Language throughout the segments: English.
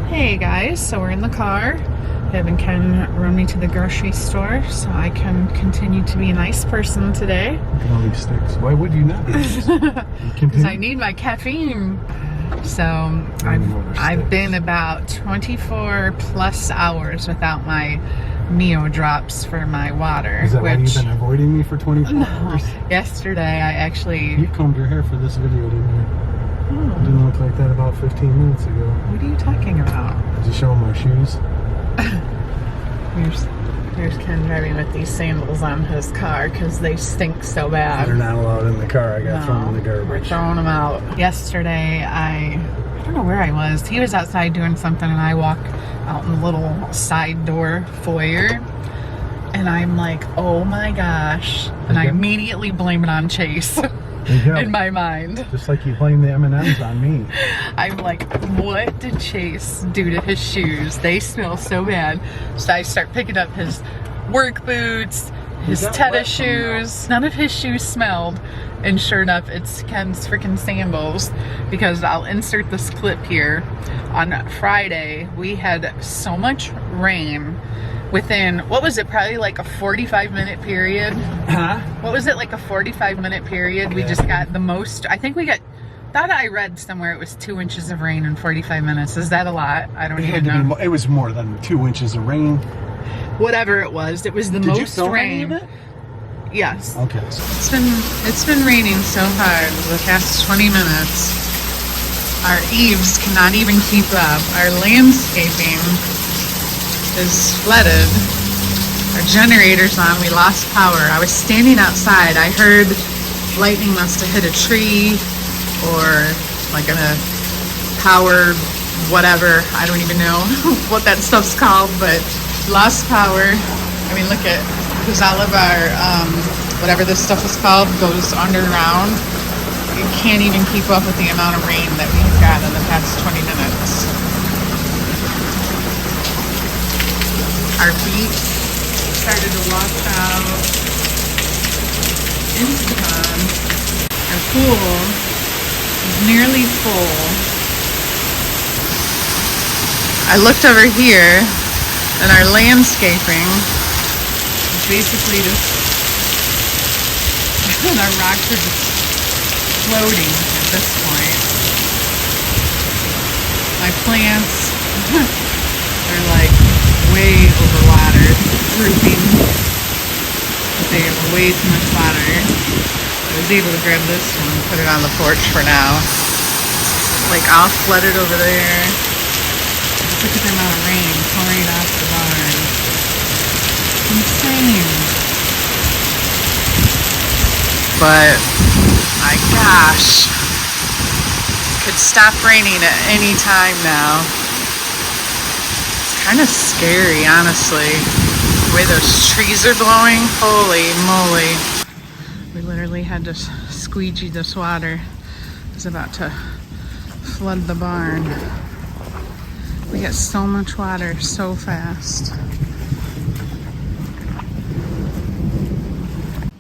Hey guys, so we're in the car. Having Ken run me to the grocery store so I can continue to be a nice person today. Look at all these sticks. Why would you not be? Because I need my caffeine. So I've been about 24 plus hours without my Mio drops for my water. Is that why you've been avoiding me for 24 hours? Yesterday I actually... You combed your hair for this video, didn't you? Oh. It didn't look like that about 15 minutes ago. What are you talking about? Did you show him my shoes? Here's Ken driving with these sandals on his car because they stink so bad. They're not allowed in the car. I got thrown in the garbage. We're throwing them out. Yesterday, I don't know where I was. He was outside doing something and I walked out in the little side door foyer. And I'm like, oh my gosh. And I immediately blame it on Chase. In my mind. Just like you blame the M&Ms on me. I'm like, what did Chase do to his shoes? They smell so bad. So I start picking up his work boots, his tennis shoes. None of his shoes smelled. And sure enough, it's Ken's freaking sandals. Because I'll insert this clip here. On Friday, we had so much rain. Within, what was it, probably like a 45-minute period? Huh? What was it, like a 45-minute period? We just got the most, I think we got, thought I read somewhere it was 2 inches of rain in 45 minutes. Is that a lot? I don't even know. It was more than 2 inches of rain. Whatever it was the most Did you film rain. any of it? Yes. Okay. It's been raining so hard the past 20 minutes. Our eaves cannot even keep up. Our landscaping is flooded. Our generator's on. We lost power. I was standing outside. I heard lightning must have hit a tree or like a power whatever. I don't even know what that stuff's called, but lost power. I mean, look at, because all of our whatever this stuff is called goes underground. You can't even keep up with the amount of rain that we've got in the past 20 minutes. Our feet started to wash out into the pond. Our pool is nearly full. I looked over here and our landscaping is basically just, and our rocks are just floating at this point. My plants are like way over water, drooping. They have way too much water. I was able to grab this one and put it on the porch for now. Like all flooded over there. Just look at the amount of rain pouring off the barn. Insane. But my gosh, it could stop raining at any time now. Kind of scary, honestly, the way those trees are blowing. Holy moly. We literally had to squeegee this water. It's about to flood the barn. We get so much water so fast.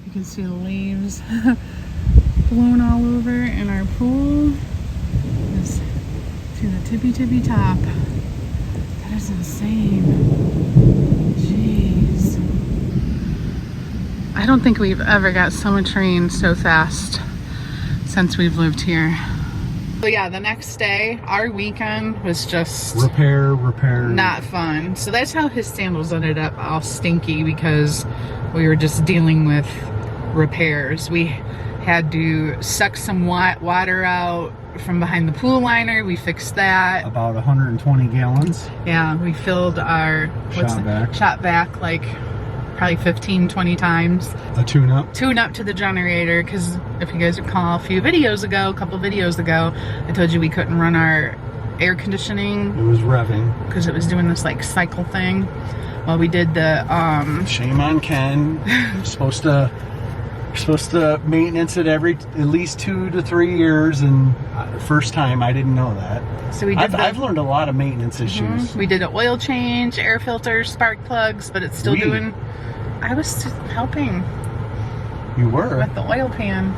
You can see the leaves blown all over, and our pool is to the tippy top. That is insane. Jeez. I don't think we've ever got so much rain so fast since we've lived here. So yeah, the next day, our weekend was just repair. Not fun. So that's how his sandals ended up all stinky, because we were just dealing with repairs. We had to suck some water out from behind the pool liner. We fixed that. About 120 gallons. Yeah, we filled our shot vac like probably 15-20 times. A tune-up to the generator, because if you guys recall, a couple videos ago, I told you we couldn't run our air conditioning. It was revving because it was doing this like cycle thing. Well, we did the shame on Ken. You're supposed to maintenance it at least 2 to 3 years, and first time I didn't know that. So we did I've learned a lot of maintenance issues. We did an oil change, air filters, spark plugs, but it's still doing. I was helping. You were with the oil pan.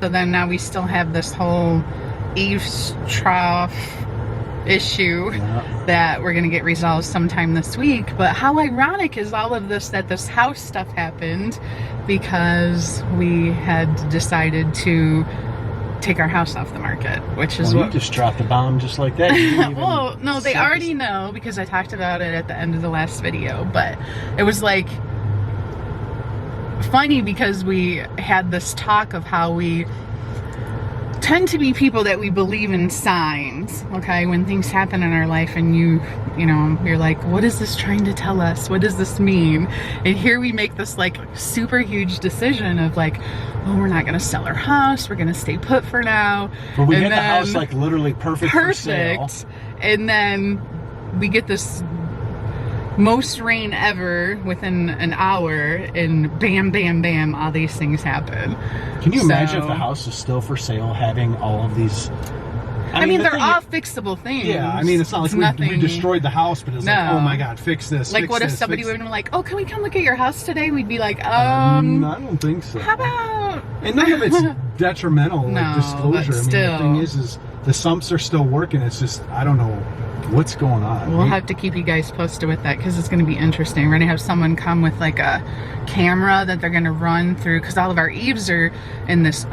So then now we still have this whole eaves trough issue that we're gonna get resolved sometime this week. But how ironic is all of this, that this house stuff happened because we had decided to take our house off the market, which is well, what you just dropped the bomb just like that. well, no, they already know because I talked about it at the end of the last video, but it was like funny because we had this talk of how we tend to be people that we believe in signs, okay? When things happen in our life and you know, you're like, what is this trying to tell us? What does this mean? And here we make this like super huge decision of like, oh, we're not gonna sell our house, we're gonna stay put for now. But we get the house like literally perfect for sale. And then we get this most rain ever within an hour, and bam, bam, bam, all these things happen. Can you imagine if the house is still for sale, having all of these? I mean, they're all fixable things. Yeah, I mean, it's not like we destroyed the house, but it's like, oh my God, fix this. Like, what if somebody would have been like, oh, can we come look at your house today? We'd be like, I don't think so. How about? And none of it's detrimental, like disclosure. But still. I mean, the thing is the sumps are still working. It's just, I don't know what's going on. We'll have to keep you guys posted with that because it's going to be interesting. We're going to have someone come with like a camera that they're going to run through, because all of our eaves are in this.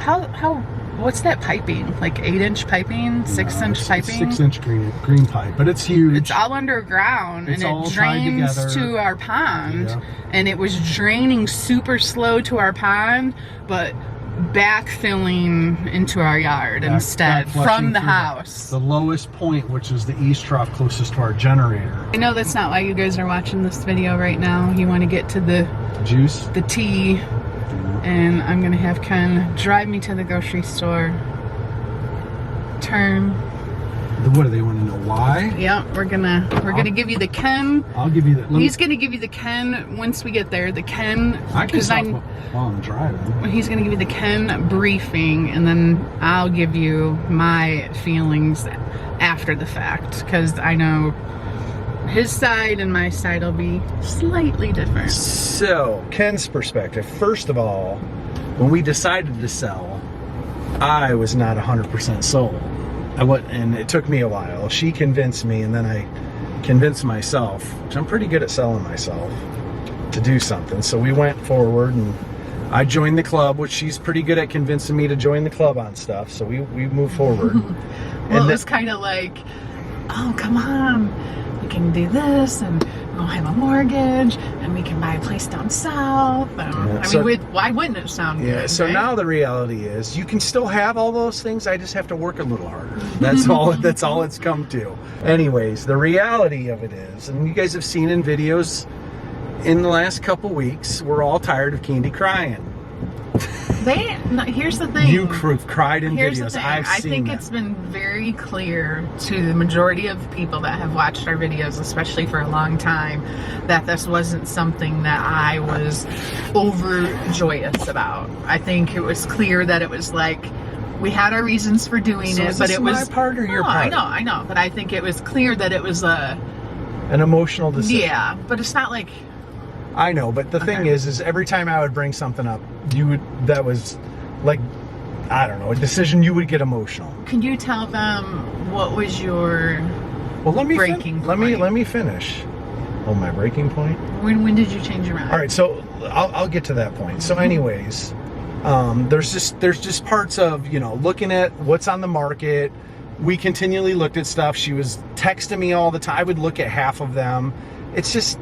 What's that piping? Like 8-inch piping, 6-inch piping? 6-inch green pipe, but it's huge. It's all underground, it's and it drains to our pond. Yeah. And it was draining super slow to our pond, but backfilling into our yard instead from the house. The lowest point, which is the east trough closest to our generator. I know that's not why you guys are watching this video right now. You want to get to the juice, the tea. And I'm gonna have Ken drive me to the grocery store. Turn. What do they want to know? Why? Yeah, we're gonna give you the Ken. I'll give you the. He's gonna give you the Ken once we get there. The Ken. I can stop while I'm driving. He's gonna give you the Ken briefing, and then I'll give you my feelings after the fact, because I know his side and my side will be slightly different. So, Ken's perspective. First of all, when we decided to sell, I was not 100% sold. And it took me a while. She convinced me, and then I convinced myself, which I'm pretty good at selling myself, to do something. So we went forward, and I joined the club, which she's pretty good at convincing me to join the club on stuff. So we moved forward. Well, it was kind of like, oh, come on. We can do this, and we'll have a mortgage, and we can buy a place down south. Why wouldn't it sound good? Yeah, so now the reality is you can still have all those things. I just have to work a little harder. That's all it's come to. Anyways, the reality of it is, and you guys have seen in videos in the last couple weeks, we're all tired of Candi crying. Here's the thing. You cried in videos. I think it's been very clear to the majority of the people that have watched our videos, especially for a long time, that this wasn't something that I was overjoyous about. I think it was clear that it was like, we had our reasons for doing it, but it was my part or your part? I know, but I think it was clear that it was an emotional decision. Yeah, but it's not like. I know, but the thing is every time I would bring something up, that was like, I don't know, a decision, you would get emotional. Can you tell them what was your breaking point? Let me finish. Oh, my breaking point? When did you change your mind? All right, so I'll get to that point. So anyways, there's just parts of, looking at what's on the market. We continually looked at stuff. She was texting me all the time. I would look at half of them. It's just,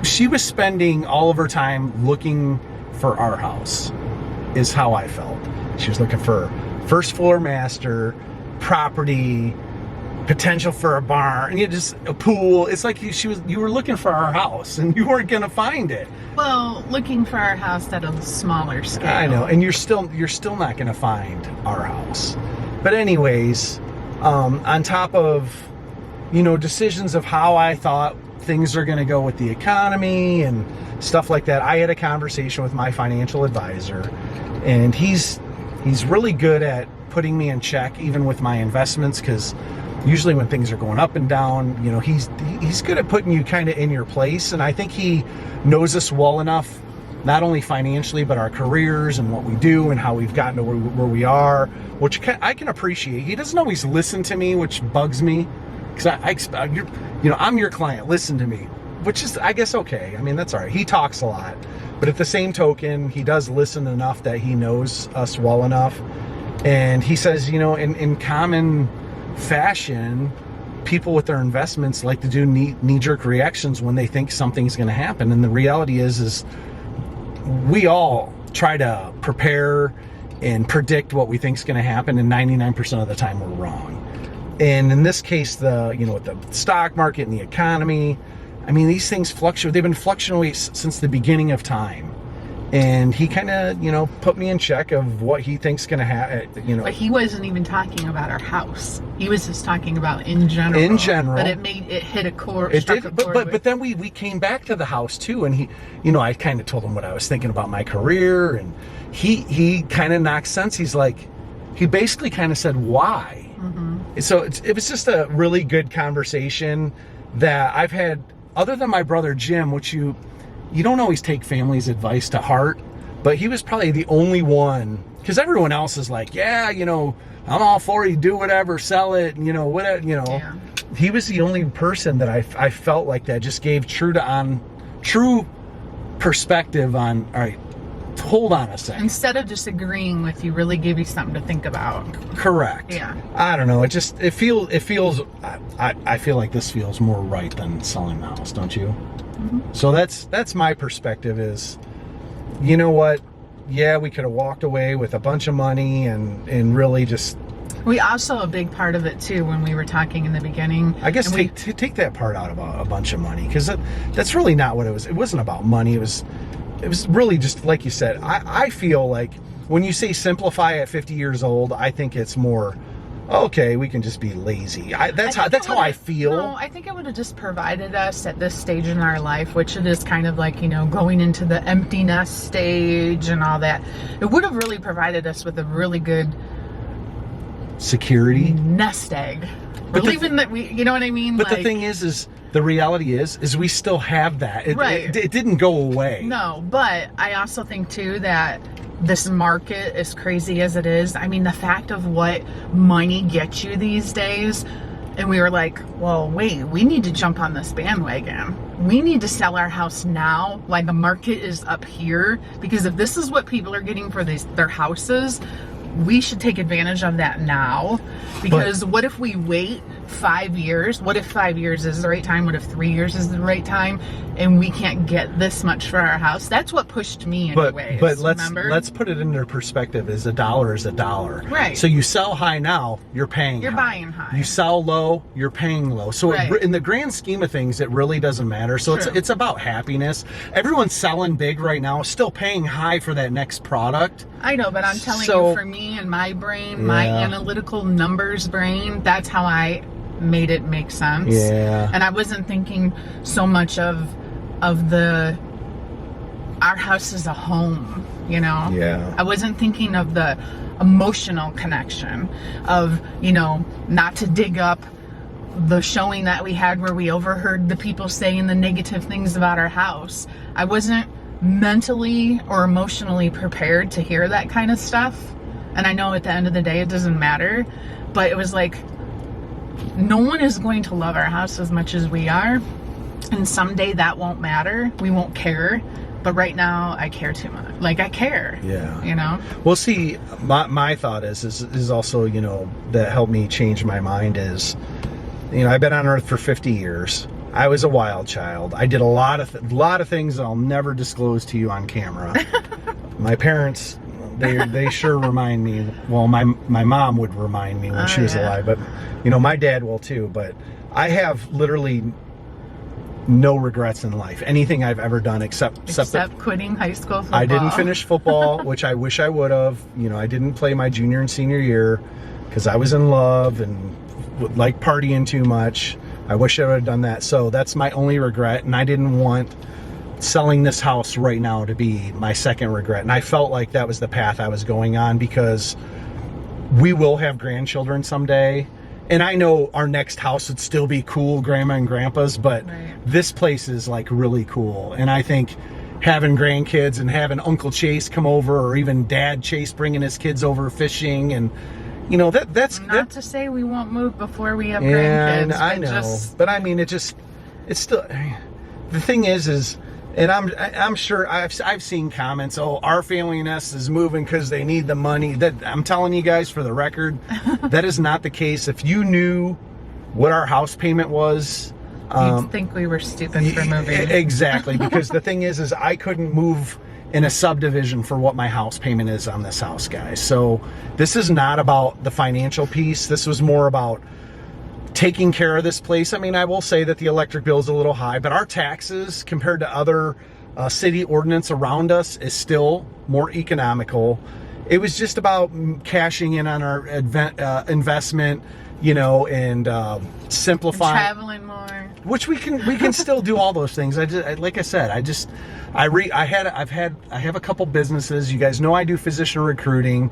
she was spending all of her time looking for our house, is how I felt. She was looking for first floor master, property, potential for a barn, and just a pool. It's like you were looking for our house, and you weren't gonna find it. Well, looking for our house at a smaller scale. I know, and you're still not gonna find our house. But anyways, on top of decisions of how I thought things are going to go with the economy and stuff like that, I had a conversation with my financial advisor, and he's really good at putting me in check, even with my investments, because usually when things are going up and down, he's good at putting you kind of in your place, and I think he knows us well enough not only financially, but our careers and what we do and how we've gotten to where we are, which I can appreciate. He doesn't always listen to me, which bugs me, because I expect, I'm your client, listen to me, which is, I guess, okay. I mean, that's all right. He talks a lot, but at the same token, he does listen enough that he knows us well enough. And he says, in common fashion, people with their investments like to do knee-jerk reactions when they think something's going to happen. And the reality is we all try to prepare and predict what we think is going to happen, and 99% of the time we're wrong. And in this case, with the stock market and the economy, I mean, these things fluctuate. They've been fluctuating since the beginning of time. And he kind of, put me in check of what he thinks going to happen, But he wasn't even talking about our house. He was just talking about in general. In general. But it hit a chord. It did, but then we came back to the house too, and he, I kind of told him what I was thinking about my career, and he kind of knocked sense. He's like, he basically kind of said, why? Mm-hmm. So it was just a really good conversation that I've had, other than my brother Jim, which you don't always take family's advice to heart, but he was probably the only one, because everyone else is like, yeah, I'm all for you, do whatever, sell it, whatever, Yeah. He was the only person that I felt like that just gave true perspective on, all right, hold on a second. Instead of just agreeing with you, really give you something to think about. Correct. Yeah. I don't know. It feels, I feel like this feels more right than selling the house, don't you? Mm-hmm. So that's my perspective is, you know what? Yeah, we could have walked away with a bunch of money and really just. We also, a big part of it too, when we were talking in the beginning. I guess take that part out about a bunch of money, because that's really not what it was. It wasn't about money. It was really just like you said. I feel like when you say simplify at 50 years old, I think it's more, okay, we can just be lazy. That's how I feel. No, I think it would have just provided us at this stage in our life, which it is kind of like, going into the empty nest stage and all that. It would have really provided us with a really good security nest egg. Believing that we, you know what I mean? But the thing is the reality is we still have that. Right. It didn't go away. No, but I also think too that this market, as crazy as it is, I mean, the fact of what money gets you these days, and we were like, well, wait, we need to jump on this bandwagon. We need to sell our house now, like the market is up here, because if this is what people are getting for their houses, we should take advantage of that now. Because what if we wait 5 years? What if 5 years is the right time? What if 3 years is the right time? And we can't get this much for our house? That's what pushed me anyways. But let's put it into perspective. Is a dollar is a dollar. Right. So you sell high now, you're paying You're high. buying high. You sell low, you're paying low. So right. in the grand scheme of things, it really doesn't matter. So it's about happiness. Everyone's selling big right now, still paying high for that next product. I know, but I'm telling you, for me and my brain, my analytical numbers brain, that's how I made it make sense. Yeah. And I wasn't thinking so much of our house as a home, Yeah. I wasn't thinking of the emotional connection of, not to dig up the showing that we had where we overheard the people saying the negative things about our house. I wasn't mentally or emotionally prepared to hear that kind of stuff. And I know at the end of the day it doesn't matter, but it was like, no one is going to love our house as much as we are, and someday that won't matter. We won't care, but right now I care too much. Like, I care. Yeah. Well, see, my thought is also, that helped me change my mind is, I've been on earth for 50 years. I was a wild child. I did a lot of things that I'll never disclose to you on camera. My parents, they sure remind me. Well, my mom would remind me when she was alive, but my dad will too. But I have literally no regrets in life. Anything I've ever done except quitting high school football. I didn't finish football, which I wish I would have. I didn't play my junior and senior year because I was in love and like partying too much. I wish I would have done that. So that's my only regret, and I didn't want selling this house right now to be my second regret. And I felt like that was the path I was going on, because we will have grandchildren someday. And I know our next house would still be cool, grandma and grandpa's, but this place is like really cool. And I think having grandkids and having Uncle Chase come over, or even Dad Chase bringing his kids over fishing, and that's not to say we won't move before we have and grandkids. I know, but I mean, it's still, the thing is, and I'm sure I've seen comments, oh, Our Family Nest is moving because they need the money. That, I'm telling you guys, for the record, that is not the case. If you knew what our house payment was, you'd think we were stupid for moving. Exactly, because the thing is I couldn't move in a subdivision for what my house payment is on this house, guys. So this is not about the financial piece. This was more about taking care of this place. I mean, I will say that the electric bill is a little high, but our taxes compared to other city ordinance around us is still more economical. It was just about cashing in on our investment, and simplifying, traveling more, which we can still do all those things. Like I said, I have a couple businesses. You guys know I do physician recruiting.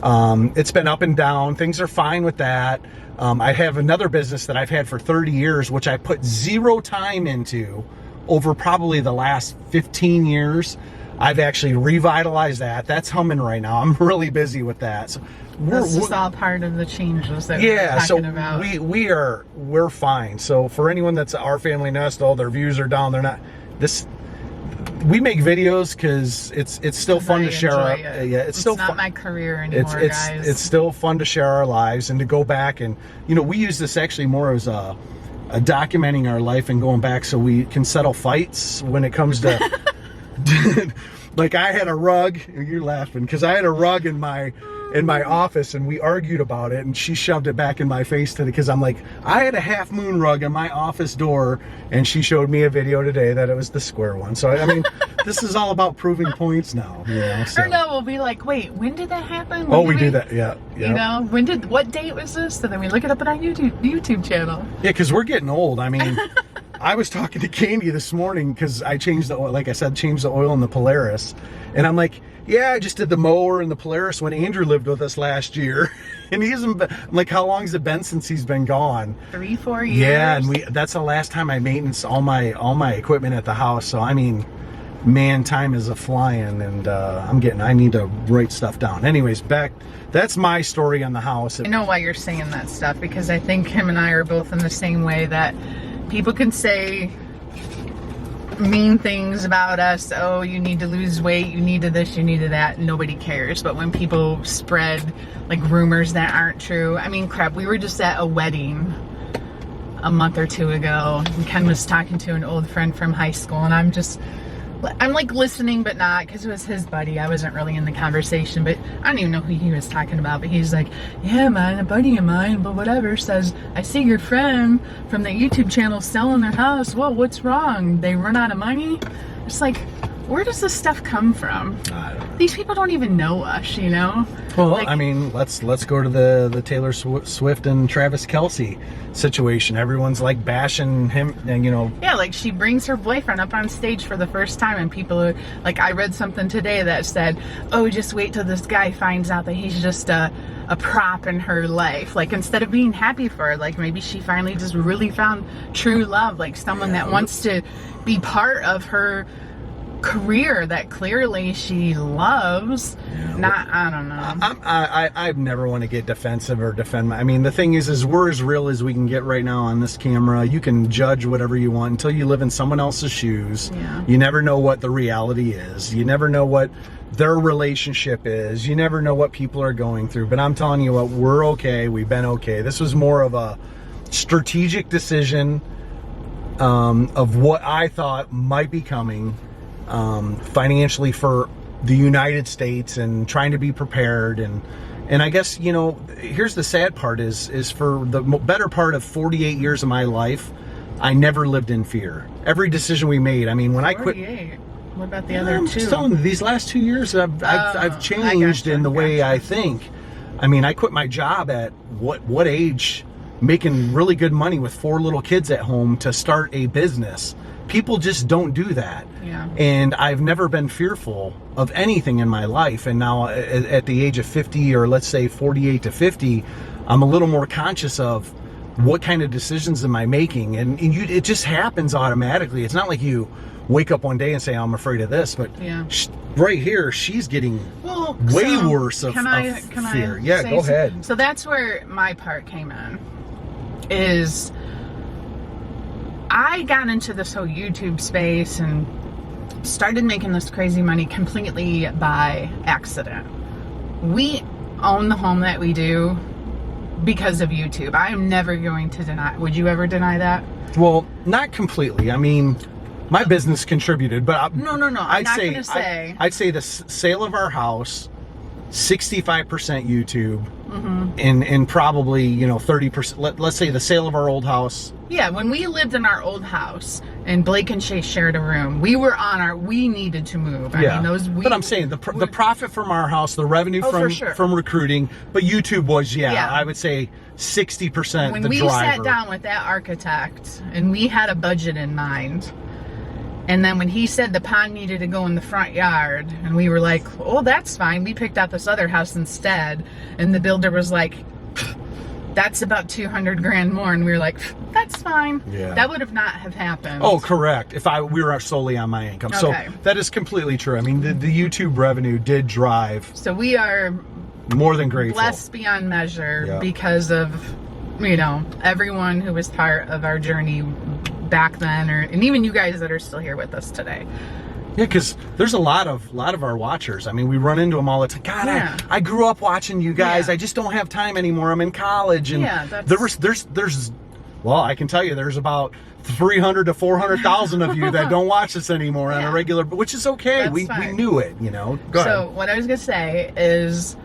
It's been up and down. Things are fine with that. I have another business that I've had for 30 years, which I put zero time into over probably the last 15 years. I've actually revitalized that. That's humming right now. I'm really busy with that. So this is all part of the changes that we're talking about. We're fine. So for anyone that's Our Family Nest, their views are down. They're not. We make videos because it's still fun to share. It's still not my career anymore, guys. It's still fun to share our lives and to go back, and we use this actually more as a documenting our life and going back so we can settle fights when it comes to like I had a rug. You're laughing because I had a rug in my office, and we argued about it, and she shoved it back in my face today because I'm like, I had a half moon rug in my office door, and she showed me a video today that it was the square one. So I mean, this is all about proving points now. So. Or no, we'll be like, wait, when did that happen? We do that, yeah. What date was this? So then we look it up on our YouTube channel. Yeah, because we're getting old. I mean, I was talking to Candi this morning because I changed the oil, like I said, changed the oil in the Polaris, and I'm like, yeah, I just did the mower and the Polaris when Andrew lived with us last year. And he hasn't been, I'm like, how long has it been since he's been gone? 3-4 years. Yeah, and that's the last time I maintenance all my equipment at the house. So I mean, man, time is a flying, and I need to write stuff down. Anyways, that's my story on the house. I know why you're saying that stuff, because I think him and I are both in the same way, that people can say mean things about us. Oh, you need to lose weight, you need to this, you need to that. Nobody cares. But when people spread like rumors that aren't true, I mean, crap, we were just at a wedding a month or two ago, and Ken was talking to an old friend from high school, and I'm like listening, but not, because it was his buddy. I wasn't really in the conversation, but I don't even know who he was talking about. But he's like, yeah, man, a buddy of mine, but whatever, says, I see your friend from the YouTube channel selling their house. Well, what's wrong? They run out of money? It's like, where does this stuff come from? I don't know. These people don't even know us, Well, like, I mean, let's go to the Taylor Swift and Travis Kelce situation. Everyone's like bashing him, and yeah, like she brings her boyfriend up on stage for the first time, and people are like, I read something today that said, oh, just wait till this guy finds out that he's just a prop in her life. Like, instead of being happy for her, like maybe she finally just really found true love, like someone that wants to be part of her career that clearly she loves. I don't know. I never want to get defensive or defend I mean, the thing is we're as real as we can get right now on this camera. You can judge whatever you want until you live in someone else's shoes. Yeah. You never know what the reality is. You never know what their relationship is. You never know what people are going through. But I'm telling you what, we're okay. We've been okay. This was more of a strategic decision of what I thought might be coming financially for the United States, and trying to be prepared. And I guess, here's the sad part is for the better part of 48 years of my life, I never lived in fear. Every decision we made, I mean, when 48. I quit. What about the other two? Still, these last 2 years, I've changed in the way I think. I mean, I quit my job at what age, making really good money with 4 little kids at home, to start a business. People just don't do that. Yeah. And I've never been fearful of anything in my life. And now at the age of 50, or let's say 48 to 50, I'm a little more conscious of what kind of decisions am I making. And it just happens automatically. It's not like you wake up one day and say, I'm afraid of this. But Yeah. right here, she's getting way worse of fear. Yeah, go ahead. So that's where my part came in. Is I got into this whole YouTube space and started making this crazy money completely by accident. We own the home that we do because of YouTube. I am never going to deny. Would you ever deny that? Well, not completely. I mean, my business contributed, but No. I'm not going to say. I'd say the sale of our house, 65% YouTube, and probably 30%. Let's say the sale of our old house. Yeah, when we lived in our old house and Blake and Shay shared a room, we needed to move. I mean, but I'm saying the profit from our house, the revenue from recruiting, but YouTube was, I would say 60% when the we driver. sat down with that architect and we had a budget in mind, and then when he said the pond needed to go in the front yard, and we were like, oh, that's fine. We picked out this other house instead, and the builder was like, that's about $200,000 more, and we were like, that's fine. Yeah. That would have not have happened. Oh, correct. If we were solely on my income. Okay. So that is completely true. I mean, the YouTube revenue did drive. So we are more than grateful. Blessed beyond measure because of, everyone who was part of our journey back then, and even you guys that are still here with us today. Yeah, because there's a lot of our watchers. I mean, we run into them all the time. God, I grew up watching you guys. I just don't have time anymore. I'm in college, and there's well, I can tell you, there's about 300 to 400,000 of you that don't watch this anymore on a regular, which is okay. We knew it, Go ahead. So what I was gonna say is,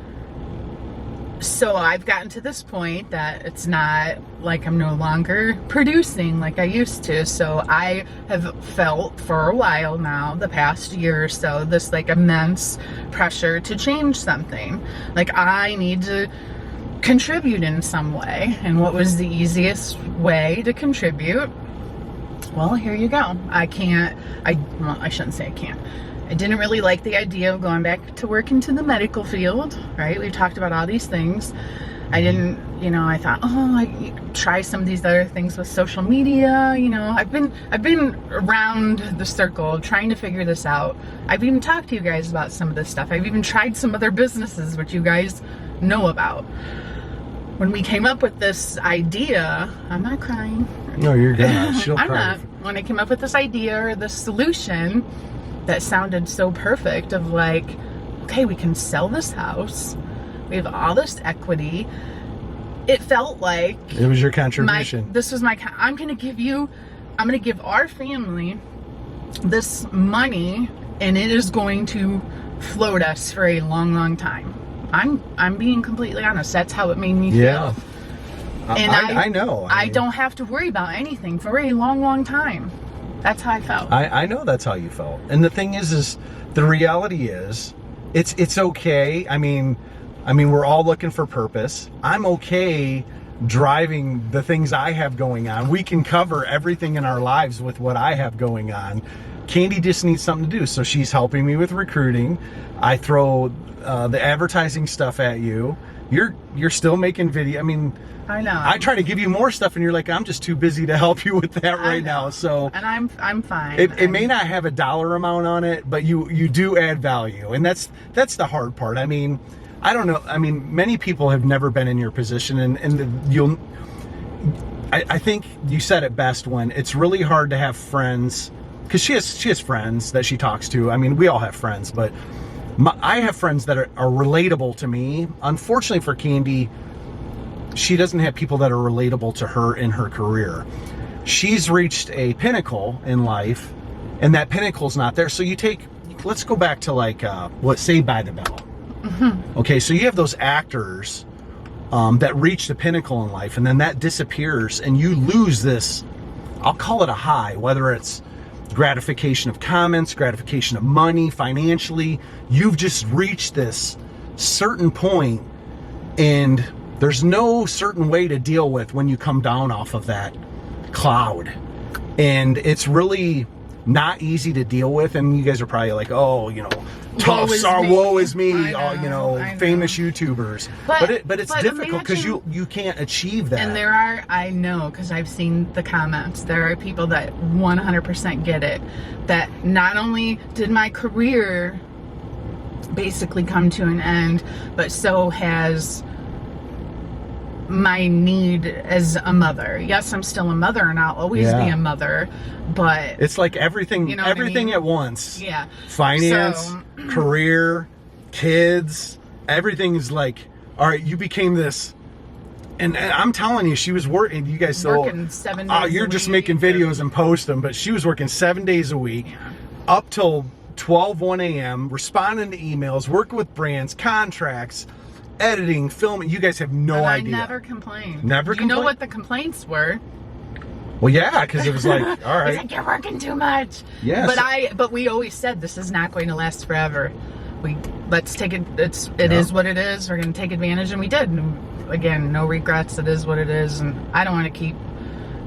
so I've gotten to this point that it's not like I'm no longer producing like I used to. So I have felt for a while now, the past year or so, this like immense pressure to change something. Like I need to contribute in some way. And what was the easiest way to contribute? Well, here you go. I shouldn't say I can't. I didn't really like the idea of going back to work into the medical field, right? We've talked about all these things. I didn't, I thought, I try some of these other things with social media. I've been around the circle trying to figure this out. I've even talked to you guys about some of this stuff. I've even tried some other businesses, which you guys know about. When we came up with this idea, I'm not crying. No, you're good. She'll I'm cry. not. When I came up with this idea or this solution that sounded so perfect of like, okay, we can sell this house. We have all this equity. It felt like it was your contribution. I'm going to give our family this money, and it is going to float us for a long, long time. I'm being completely honest. That's how it made me feel. Yeah. And I know. I don't have to worry about anything for a long, long time. That's how I felt. I know that's how you felt. And the thing is the reality is, it's okay. I mean, we're all looking for purpose. I'm okay driving the things I have going on. We can cover everything in our lives with what I have going on. Candi just needs something to do. So she's helping me with recruiting. I throw the advertising stuff at you. You're still making video. I mean, I know. I try to give you more stuff, and you're like, I'm just too busy to help you with that right now. So, and I'm fine. It may not have a dollar amount on it, but you do add value, and that's the hard part. I mean, I don't know. I mean, many people have never been in your position, and I think you said it best when it's really hard to have friends, because she has friends that she talks to. I mean, we all have friends, but I have friends that are relatable to me. Unfortunately for Candi, she doesn't have people that are relatable to her in her career. She's reached a pinnacle in life, and that pinnacle's not there. So let's go back to Saved by the Bell. Mm-hmm. Okay, so you have those actors that reach the pinnacle in life, and then that disappears, and you lose this, I'll call it a high, whether it's gratification of comments, gratification of money, financially. You've just reached this certain point, and there's no certain way to deal with when you come down off of that cloud. And it's really not easy to deal with. And you guys are probably like, tough, woe is me, I know. famous YouTubers. But it's difficult because you can't achieve that. And there are, I know, because I've seen the comments, there are people that 100% get it. That not only did my career basically come to an end, but so has my need as a mother. Yes, I'm still a mother and I'll always be a mother, but it's like everything, everything at once. Yeah. Finance, career, kids, everything's like, all right, you became this. And I'm telling you, she was working. You guys still working 7 days. You're just making videos and post them, but she was working 7 days a week, up till 1 a.m., responding to emails, working with brands, contracts, editing, filming. You guys have no idea. I never complained. Never complained? You know what the complaints were? Well, yeah, because it was like, all right. It's like, you're working too much. Yes. But we always said this is not going to last forever. Let's take it. It is what it is. We're going to take advantage, and we did. And again, no regrets. It is what it is, and I don't want to keep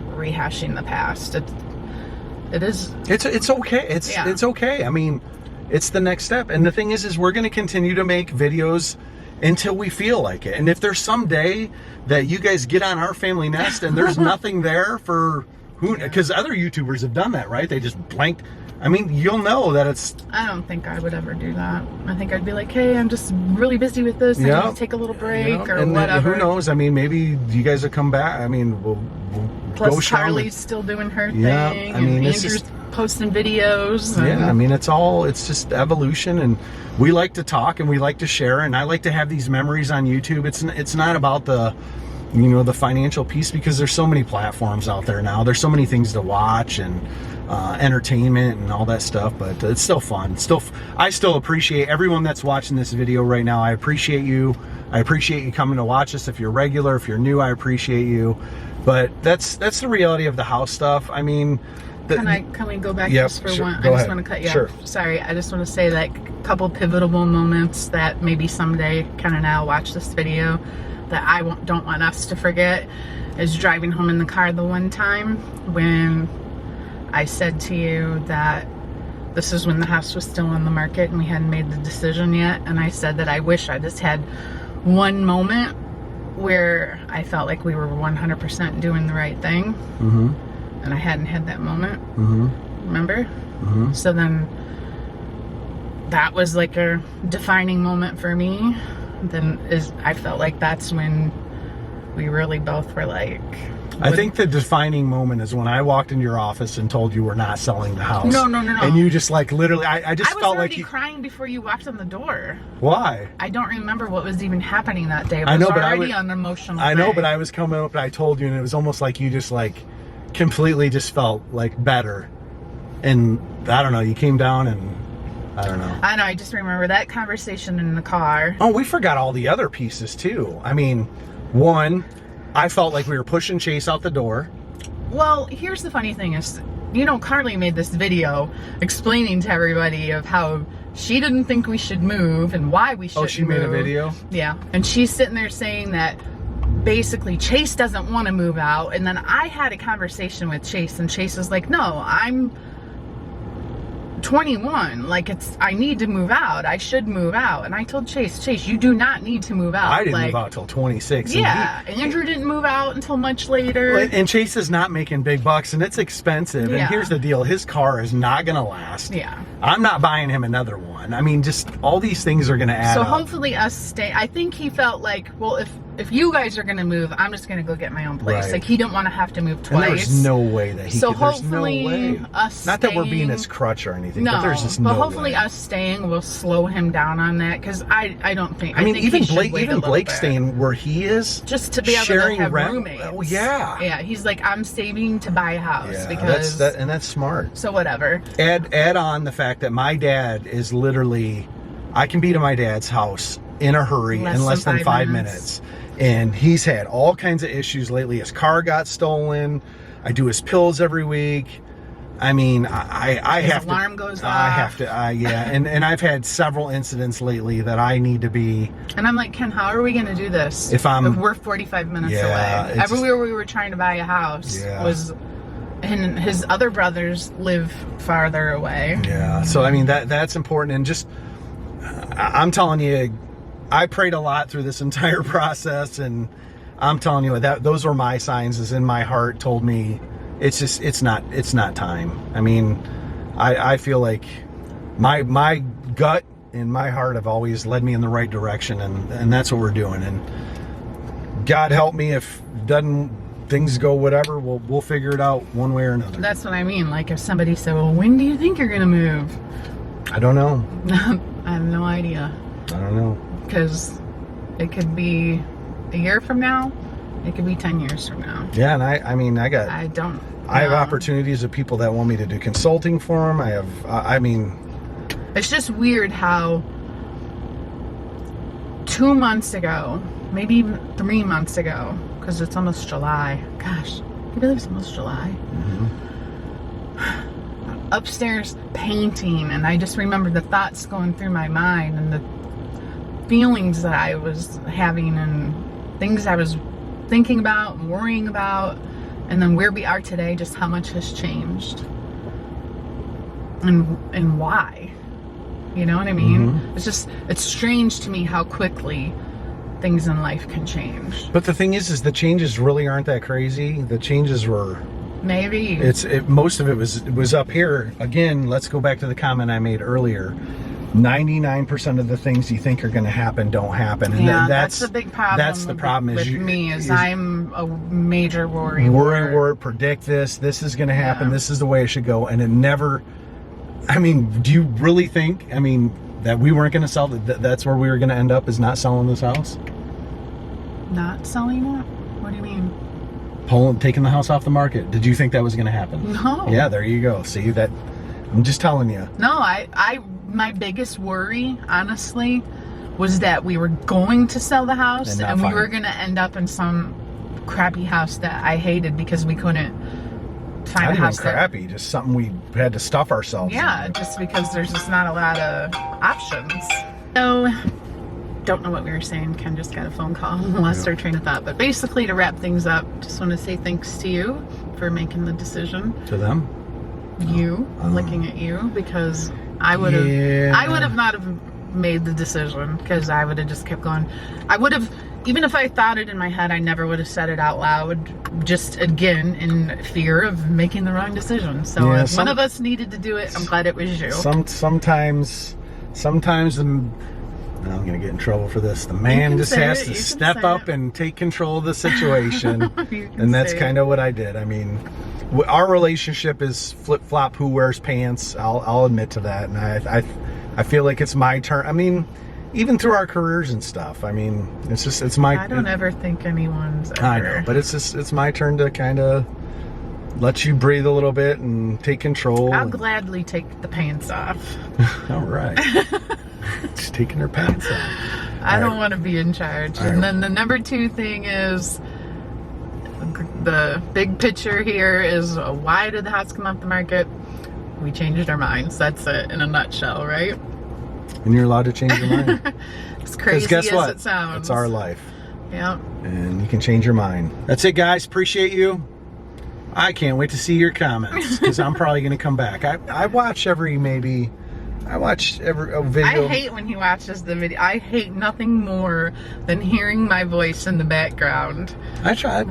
rehashing the past. It is. It's okay. It's okay. I mean, it's the next step. And the thing is we're going to continue to make videos until we feel like it. And if there's some day that you guys get on Our Family Nest and there's nothing there for who, because other YouTubers have done that, right? They just blanked. I mean, you'll know that it's. I don't think I would ever do that. I think I'd be like, hey, I'm just really busy with this. I need to take a little break or and whatever. Who knows? I mean, maybe you guys will come back. I mean, we'll Plus, go Charlie's still doing her thing. I mean, and Andrew's posting videos. And, I mean, it's just evolution, and we like to talk and we like to share, and I like to have these memories on YouTube. It's not about the the financial piece, because there's so many platforms out there now. There's so many things to watch and entertainment and all that stuff, but it's still fun. I still appreciate everyone that's watching this video right now. I appreciate you. I appreciate you coming to watch us. If you're regular, if you're new, I appreciate you. But that's the reality of the house stuff. I mean, can we go back just for one? I just want to cut you off. Sorry, I just want to say that a couple pivotal moments that maybe someday, kind of now, watch this video, that I don't want us to forget, is driving home in the car the one time when I said to you that this is when the house was still on the market and we hadn't made the decision yet, and I said that I wish I just had one moment where I felt like we were 100% doing the right thing. And I hadn't had that moment. Remember? So then that was like a defining moment for me. I felt like that's when we really both were like. I think the defining moment is when I walked into your office and told you we're not selling the house. No. And you just like literally, I just felt like. I was already crying before you walked on the door. Why? I don't remember what was even happening that day. I know, but already on an emotional I know, day. but I was coming up and I told you, and it was almost like you just like completely just felt like better. And I don't know, you came down and I don't know. I know, I just remember that conversation in the car. Oh, we forgot all the other pieces too. I mean, one, I felt like we were pushing Chase out the door. Well, here's the funny thing is, Carly made this video explaining to everybody of how she didn't think we should move and why we shouldn't move. Oh, she made a video? Yeah. And she's sitting there saying that basically Chase doesn't want to move out. And then I had a conversation with Chase, and Chase was like, no, I'm 21, like I need to move out. I should move out. And I told Chase, you do not need to move out. I didn't move out till 26. Yeah, and Andrew didn't move out until much later. And Chase is not making big bucks, and it's expensive. And here's the deal: his car is not gonna last. Yeah, I'm not buying him another one. I mean, just all these things are gonna add up. So hopefully us stay. I think he felt like, well, if you guys are gonna move, I'm just gonna go get my own place. Right. Like he didn't want to have to move twice. And there's no way that he so could. Hopefully there's no way. Us not staying, that we're being his crutch or anything. No, but there's just no hopefully way. Us staying will slow him down on that, because I don't think. I mean, think even Blake staying where he is, just to be able to have roommates. Oh yeah. Yeah, he's like, I'm saving to buy a house because that's smart. So whatever. Add on the fact that my dad is literally, I can be to my dad's house in a hurry in less than 5 minutes. And he's had all kinds of issues lately. His car got stolen. I do his pills every week. I mean, I his have to. Alarm goes off. I have to. Yeah, and I've had several incidents lately that I need to be. And I'm like, Ken, how are we going to do this? If we're 45 minutes away. Everywhere we were trying to buy a house was, and his other brothers live farther away. Yeah. So I mean that's important, and just I'm telling you, I prayed a lot through this entire process, and I'm telling you that those were my signs. Is in my heart told me it's not time. I mean, I feel like my gut and my heart have always led me in the right direction, and that's what we're doing. And God help me if things go whatever, we'll figure it out one way or another. That's what I mean. Like if somebody said, well, when do you think you're gonna move? I don't know. I have no idea. I don't know. Because it could be a year from now, it could be 10 years from now. Yeah, and I mean, I have opportunities of people that want me to do consulting for them. I mean, it's just weird how 2 months ago, maybe even 3 months ago, because it's almost July. Gosh, can you believe it's almost July? Upstairs painting, and I just remember the thoughts going through my mind and the feelings that I was having and things I was thinking about and worrying about, and then where we are today, just how much has changed and why. You know what I mean? It's strange to me how quickly things in life can change. But the thing is the changes really aren't that crazy. The changes were maybe most of it was up here. Again, let's go back to the comment I made earlier. 99% of the things you think are going to happen don't happen, and that's the big problem. That's the problem with me is I'm a major worry. Predict this is going to happen. This is the way it should go, and it never. I mean, do you really think? I mean, that we weren't going to sell that's where we were going to end up, is not selling this house? Not selling it? What do you mean? Taking the house off the market. Did you think that was going to happen? No. Yeah, there you go. See that? I'm just telling you. No, my biggest worry, honestly, was that we were going to sell the house and we were going to end up in some crappy house that I hated because we couldn't find a house. Not even crappy, just something we had to stuff ourselves in. Just because there's just not a lot of options. So, don't know what we were saying. Ken just got a phone call and lost our train of thought. But basically, to wrap things up, just want to say thanks to you for making the decision. To them? I'm looking at you, because I would have not have made the decision, because I would have just kept going. I would have, even if I thought it in my head, I never would have said it out loud, just again in fear of making the wrong decision. So if one of us needed to do it, I'm glad it was you. Sometimes I'm going to get in trouble for this. The man just has to step up and take control of the situation. And that's kind of what I did. I mean, our relationship is flip-flop who wears pants. I'll admit to that. And I feel like it's my turn. I mean, even through our careers and stuff. I mean, it's my... I don't ever think anyone's ever... I know, but it's my turn to kind of let you breathe a little bit and take control. I'll gladly take the pants off. All right. She's taking her pants off. I don't want to be in charge. And then the number 2 thing is, the big picture here is, why did the house come off the market? We changed our minds. That's it in a nutshell, right? And you're allowed to change your mind. As crazy as it sounds. It's our life. Yeah. And you can change your mind. That's it, guys. Appreciate you. I can't wait to see your comments, because I'm probably going to come back. I watch every video. I hate when he watches the video. I hate nothing more than hearing my voice in the background. I tried,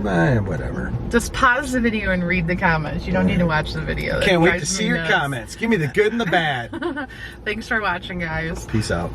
whatever. Just pause the video and read the comments. You don't need to watch the video. Can't wait to see your comments. Give me the good and the bad. Thanks for watching, guys. Peace out.